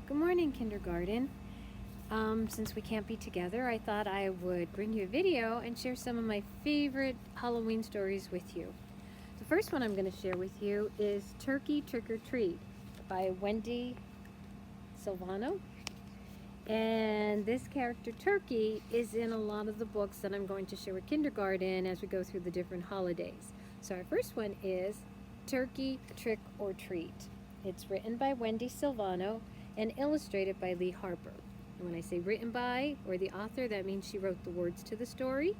Good morning, kindergarten. Since we can't be together, I thought I would bring you a video and share some of my favorite Halloween stories with you. The first one I'm going to share with you is Turkey Trick or Treat by Wendy Silvano. And this character, Turkey, is in a lot of the books that I'm going to share with kindergarten as we go through the different holidays. So our first one is Turkey Trick or Treat. It's written by Wendy Silvano and illustrated by Lee Harper. And when I say written by or the author, that means she wrote the words to the story.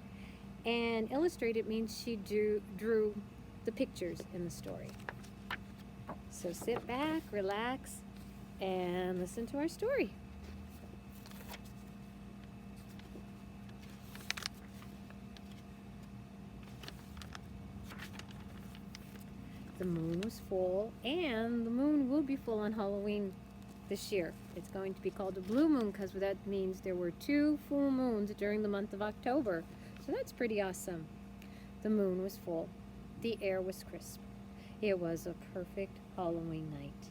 And illustrated means she drew the pictures in the story. So sit back, relax, and listen to our story. The moon was full, and the moon will be full on Halloween this year. It's going to be called a blue moon because that means there were 2 full moons during the month of October. So that's pretty awesome. The moon was full. The air was crisp. It was a perfect Halloween night.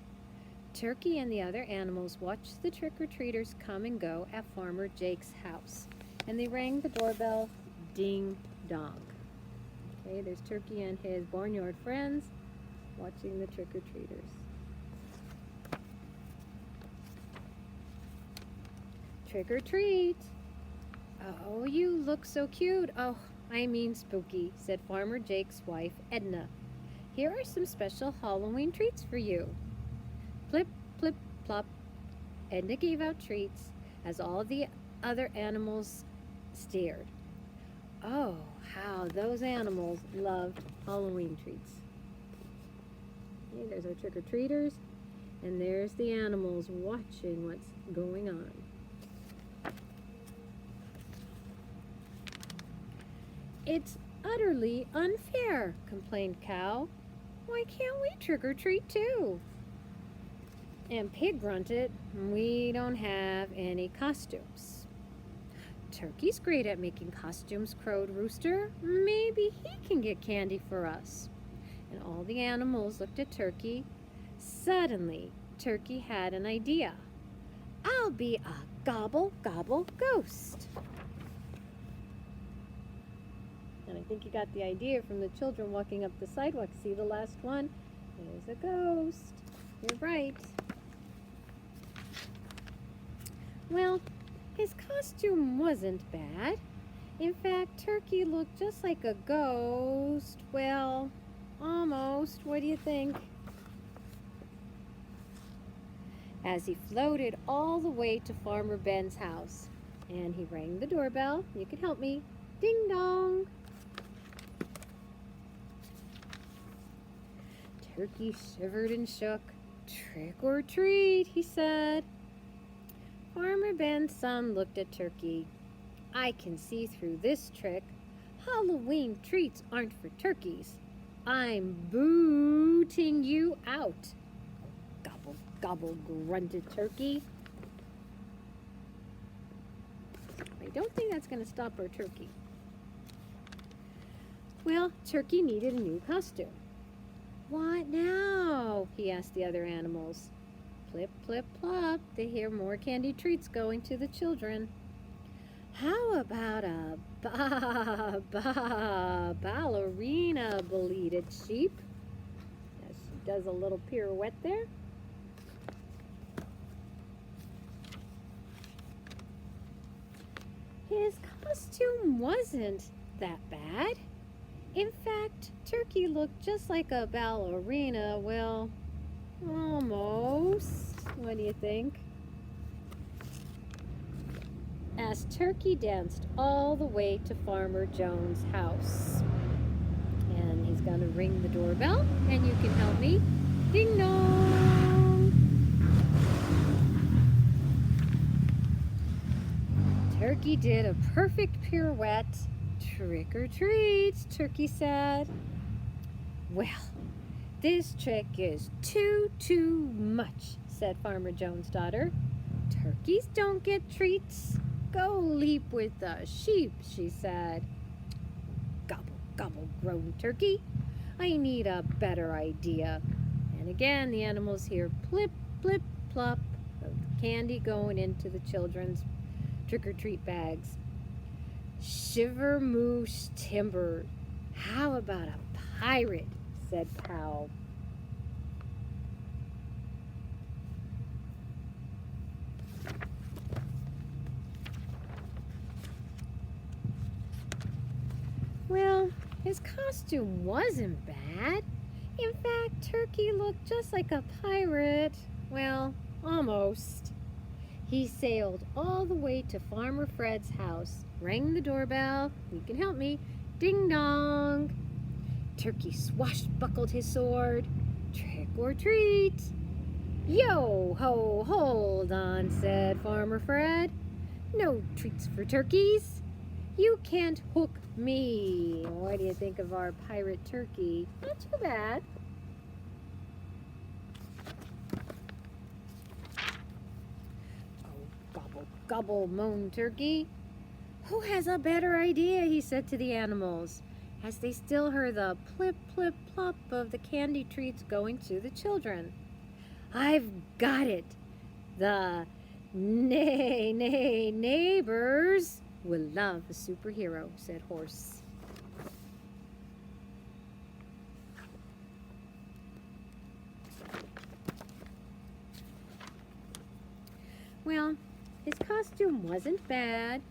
Turkey and the other animals watched the trick-or-treaters come and go at Farmer Jake's house. And they rang the doorbell, ding dong. Okay, there's Turkey and his barnyard friends watching the trick-or-treaters. Trick or treat. Oh, you look so cute. Oh, I mean spooky, said Farmer Jake's wife, Edna. Here are some special Halloween treats for you. Plip, plip, plop. Edna gave out treats as all the other animals stared. Oh, how those animals loved Halloween treats. Okay, there's our trick-or-treaters, and there's the animals watching what's going on. It's utterly unfair, complained Cow. Why can't we trick-or-treat too? And Pig grunted, we don't have any costumes. Turkey's great at making costumes, crowed Rooster. Maybe he can get candy for us. And all the animals looked at Turkey. Suddenly, Turkey had an idea. I'll be a gobble, gobble ghost. And I think you got the idea from the children walking up the sidewalk. See the last one? There's a ghost. You're right. Well, his costume wasn't bad. In fact, Turkey looked just like a ghost. Well, almost. What do you think? As he floated all the way to Farmer Ben's house. And he rang the doorbell. You can help me. Ding dong. Turkey shivered and shook. Trick or treat, he said. Farmer Ben's son looked at Turkey. I can see through this trick. Halloween treats aren't for turkeys. I'm booting you out. Gobble, gobble, grunted Turkey. I don't think that's going to stop our turkey. Well, Turkey needed a new costume. What now? He asked the other animals. Plip, plip, plop. They hear more candy treats going to the children. How about a ballerina, bleated Sheep, as she does a little pirouette there. His costume wasn't that bad. In fact, Turkey looked just like a ballerina. Well, almost. What do you think? As Turkey danced all the way to Farmer Jones' house. And he's going to ring the doorbell, and you can help me. Ding dong! Turkey did a perfect pirouette. Trick or treat, Turkey said. Well, this trick is too much, said Farmer Jones' daughter. Turkeys don't get treats. Go leap with the sheep, she said. Gobble, gobble, groaned Turkey. I need a better idea. And again, the animals hear plip, plip, plop. candy going into the children's trick-or-treat bags. Shiver moosh timber. How about a pirate? Said Pow. Well, his costume wasn't bad. In fact, Turkey looked just like a pirate. Well, almost. He sailed all the way to Farmer Fred's house, rang the doorbell. You can help me. Ding dong. Turkey swashbuckled his sword. Trick or treat. Yo ho, hold on, said Farmer Fred. No treats for turkeys. You can't hook me. What do you think of our pirate turkey? Not too bad. Oh, gobble, gobble, moaned Turkey. Who has a better idea, he said to the animals, as they still heard the plip, plip, plop of the candy treats going to the children. I've got it. The nay, nay, neighbors will love a superhero, said Horse. Well, his costume wasn't bad.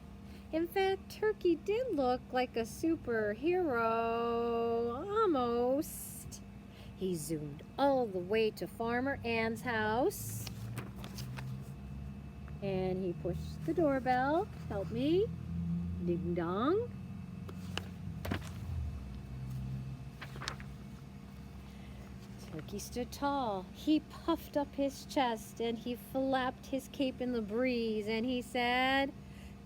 In fact, Turkey did look like a superhero, almost. He zoomed all the way to Farmer Ann's house. And he pushed the doorbell. Help me. Ding dong. Turkey stood tall. He puffed up his chest and he flapped his cape in the breeze and he said,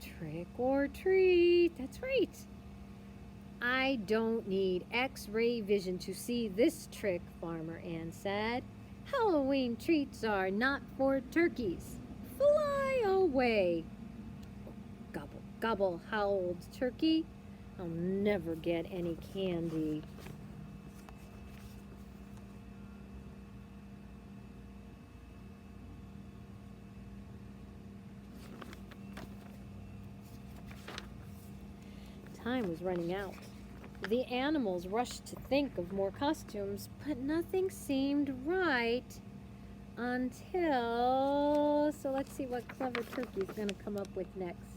trick or treat. That's right. I don't need X-ray vision to see this trick, Farmer Ann said. Halloween treats are not for turkeys. Fly away. Gobble, gobble, howled Turkey. I'll never get any candy. Time was running out. The animals rushed to think of more costumes, but nothing seemed right until... So let's see what clever Turkey's going to come up with next.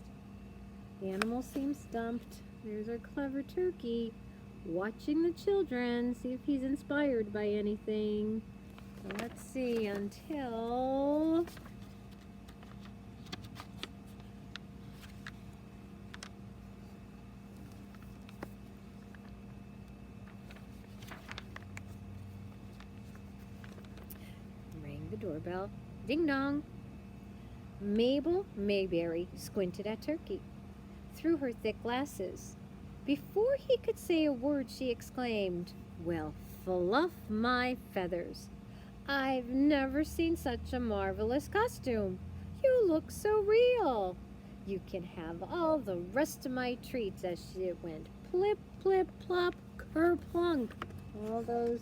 The animals seem stumped. There's our clever Turkey watching the children, see if he's inspired by anything. So let's see until... the doorbell. Ding dong. Mabel Mayberry squinted at Turkey through her thick glasses. Before he could say a word, she exclaimed, well, fluff my feathers. I've never seen such a marvelous costume. You look so real. You can have all the rest of my treats. As she went plip, plip, plop, kerplunk. All those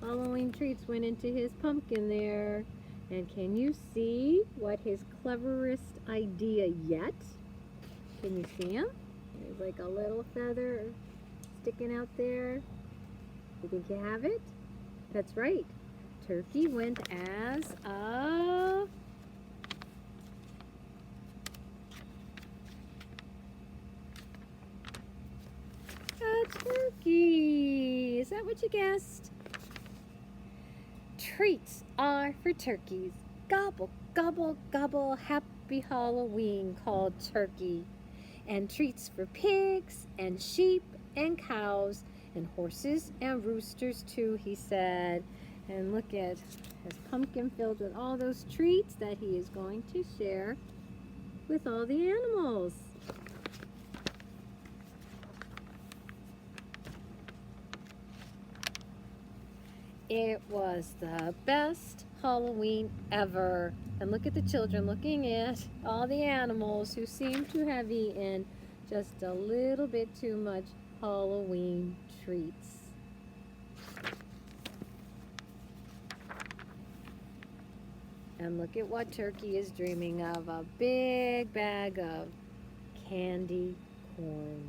Halloween treats went into his pumpkin there. And can you see what his cleverest idea yet? Can you see him? There's like a little feather sticking out there. You think you have it? That's right. Turkey went as a turkey. Is that what you guessed? Treats are for turkeys. Gobble, gobble, gobble, happy Halloween, called Turkey. And treats for pigs and sheep and cows and horses and roosters too, he said. And look at his pumpkin filled with all those treats that he is going to share with all the animals. It was the best Halloween ever. And look at the children looking at all the animals who seem to have eaten just a little bit too much Halloween treats. And look at what Turkey is dreaming of, a big bag of candy corn.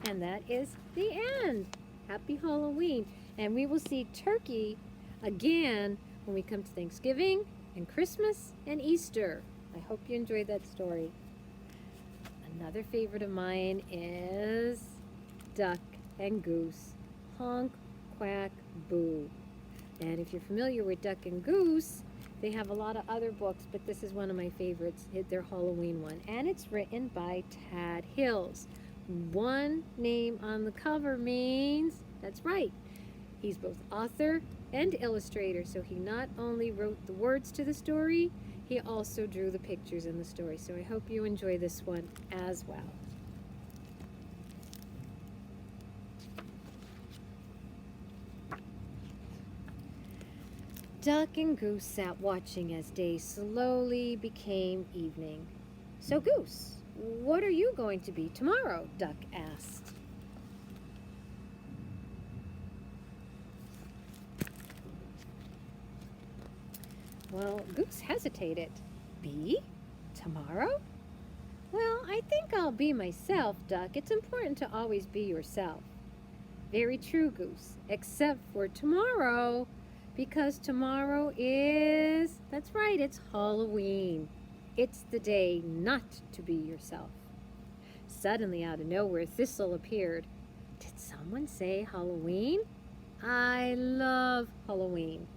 And that is the end. Happy Halloween. And we will see Turkey again when we come to Thanksgiving and Christmas and Easter. I hope you enjoyed that story. Another favorite of mine is Duck and Goose. Honk, quack, boo. And if you're familiar with Duck and Goose, they have a lot of other books, but this is one of my favorites, their Halloween one. And it's written by Tad Hills. One name on the cover means, that's right, he's both author and illustrator. So he not only wrote the words to the story, he also drew the pictures in the story. So I hope you enjoy this one as well. Duck and Goose sat watching as day slowly became evening. So Goose, what are you going to be tomorrow? Duck asked. Well, Goose hesitated. Be? Tomorrow? Well, I think I'll be myself, Duck. It's important to always be yourself. Very true, Goose, except for tomorrow, because tomorrow is, that's right, it's Halloween. It's the day not to be yourself. Suddenly, out of nowhere, Thistle appeared. Did someone say Halloween? I love Halloween.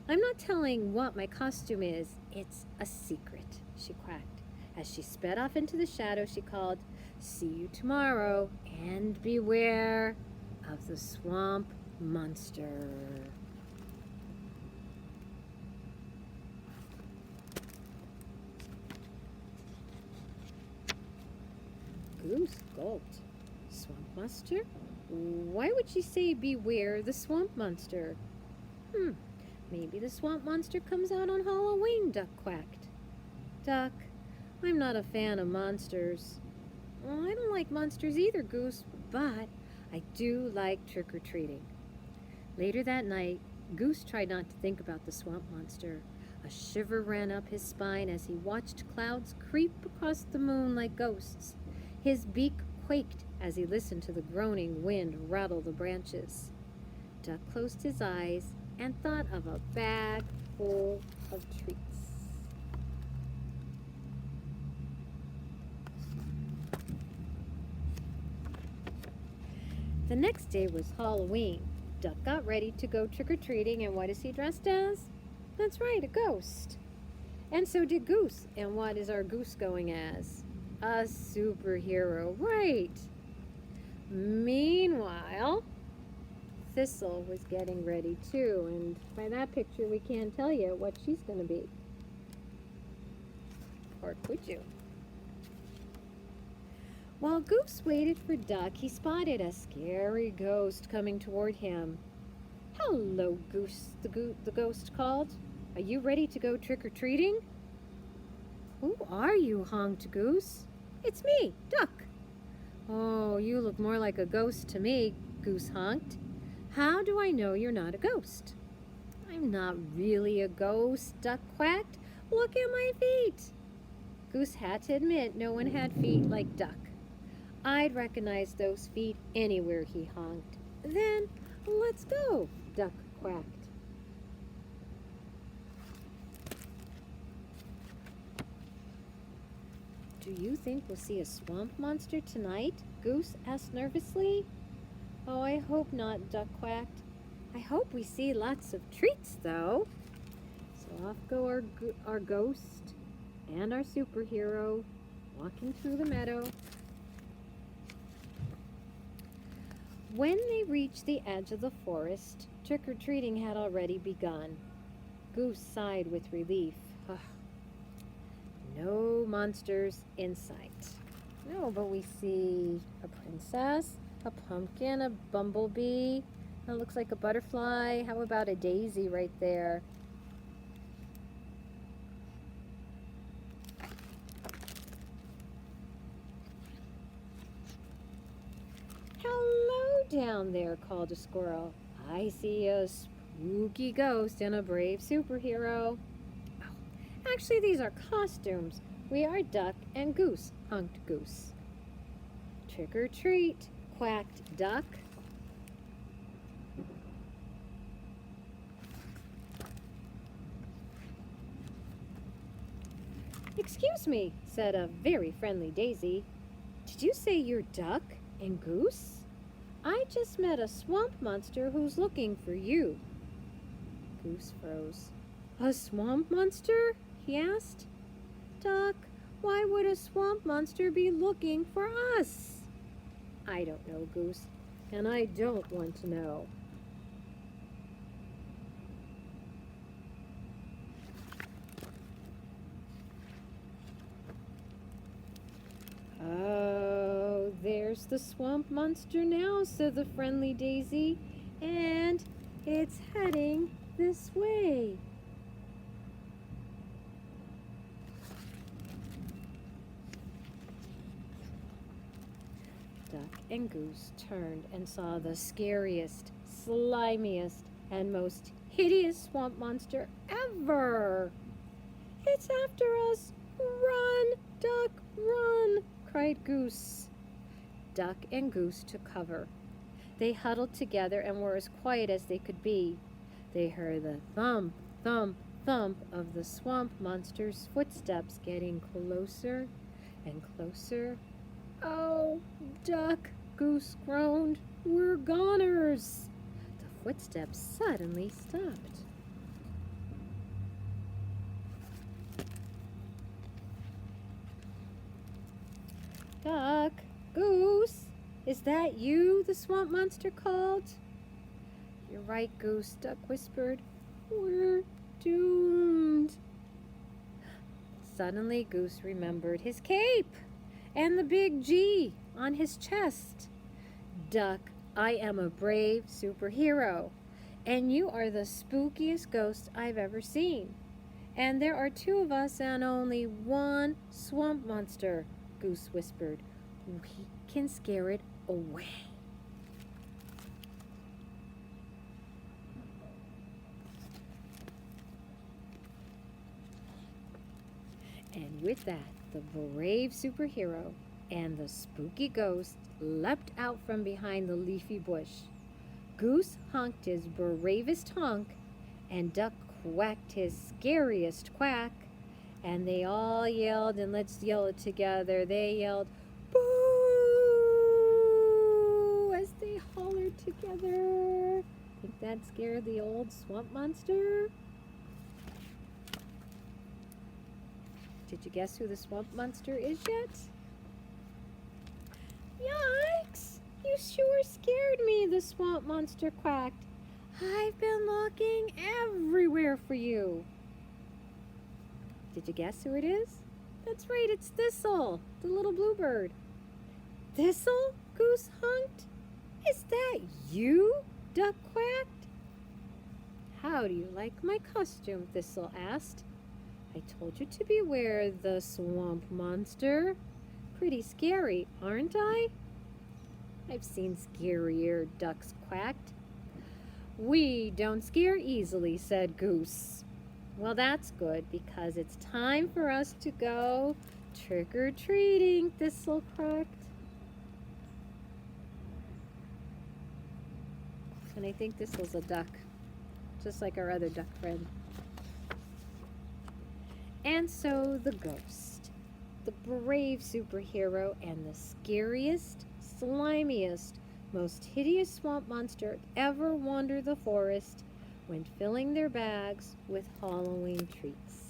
I'm not telling what my costume is. It's a secret, she quacked. As she sped off into the shadow, she called, "See you tomorrow, and beware of the swamp monster." Goose gulped. Swamp monster? Why would she say beware the swamp monster? Maybe the swamp monster comes out on Halloween, Duck quacked. Duck, I'm not a fan of monsters. Well, I don't like monsters either, Goose, but I do like trick-or-treating. Later that night, Goose tried not to think about the swamp monster. A shiver ran up his spine as he watched clouds creep across the moon like ghosts. His beak quaked as he listened to the groaning wind rattle the branches. Duck closed his eyes and thought of a bag full of treats. The next day was Halloween. Duck got ready to go trick-or-treating, and what is he dressed as? That's right, a ghost. And so did Goose. And what is our Goose going as? A superhero, right. Meanwhile, Thistle was getting ready too, and by that picture we can't tell you what she's going to be. Or could you? While Goose waited for Duck, he spotted a scary ghost coming toward him. "Hello, Goose," the ghost called. "Are you ready to go trick-or-treating?" "Who are you?" honked Goose. "It's me, Duck." "Oh, you look more like a ghost to me," Goose honked. "How do I know you're not a ghost?" "I'm not really a ghost," Duck quacked. "Look at my feet." Goose had to admit no one had feet like Duck. "I'd recognize those feet anywhere," he honked. "Then let's go," Duck quacked. "Do you think we'll see a swamp monster tonight?" Goose asked nervously. "Oh, I hope not," Duck quacked. "I hope we see lots of treats, though." So off go our ghost and our superhero, walking through the meadow. When they reached the edge of the forest, trick-or-treating had already begun. Goose sighed with relief. No monsters in sight. No, but we see a princess, a pumpkin, a bumblebee. That looks like a butterfly. How about a daisy right there? "Hello down there," called a squirrel. "I see a spooky ghost and a brave superhero. Oh, actually, these are costumes. We are Duck and Goose, hunked Goose. Trick or treat, quacked Duck. Excuse me, said a very friendly Daisy. Did you say you're Duck and Goose? I just met a swamp monster who's looking for you. Goose froze. A swamp monster? He asked. Duck, why would a swamp monster be looking for us? I don't know, Goose, and I don't want to know. Oh, there's the swamp monster now, said the friendly Daisy, and it's heading this way. Duck and Goose turned and saw the scariest, slimiest, and most hideous swamp monster ever. It's after us! Run, Duck, run! Cried Goose. Duck and Goose took cover. They huddled together and were as quiet as they could be. They heard the thump, thump, thump of the swamp monster's footsteps getting closer and closer. Oh, Duck, Goose groaned. We're goners. The footsteps suddenly stopped. Duck, Goose, is that you? The swamp monster called. You're right, Goose, Duck whispered. We're doomed. Suddenly, Goose remembered his cape and the big G on his chest. Duck, I am a brave superhero, and you are the spookiest ghost I've ever seen. And there are two of us and only one swamp monster, Goose whispered. We can scare it away. And with that, the brave superhero and the spooky ghost leapt out from behind the leafy bush. Goose honked his bravest honk, and Duck quacked his scariest quack, and they all yelled, and let's yell it together. They yelled, boo, as they hollered together. Think that scared the old swamp monster? Did you guess who the swamp monster is yet? Yikes! You sure scared me, the swamp monster quacked. I've been looking everywhere for you. Did you guess who it is? That's right, it's Thistle, the little bluebird. Thistle? Goose honked. Is that you? Duck quacked. How do you like my costume? Thistle asked. I told you to beware the swamp monster. Pretty scary, aren't I? I've seen scarier, Ducks quacked. We don't scare easily, said Goose. Well, that's good, because it's time for us to go trick-or-treating, Thistle quacked. And I think Thistle's a duck, just like our other duck friend. And so the ghost, the brave superhero, and the scariest, slimiest, most hideous swamp monster ever wandered the forest went filling their bags with Halloween treats.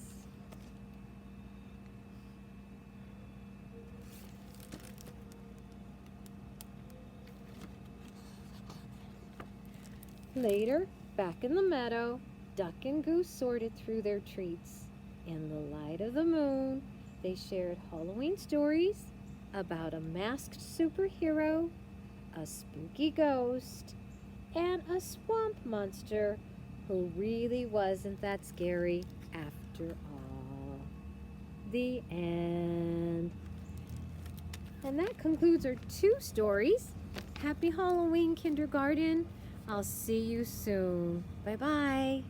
Later, back in the meadow, Duck and Goose sorted through their treats. In the light of the moon, they shared Halloween stories about a masked superhero, a spooky ghost, and a swamp monster who really wasn't that scary after all. The end. And that concludes our 2 stories. Happy Halloween, kindergarten. I'll see you soon. Bye-bye.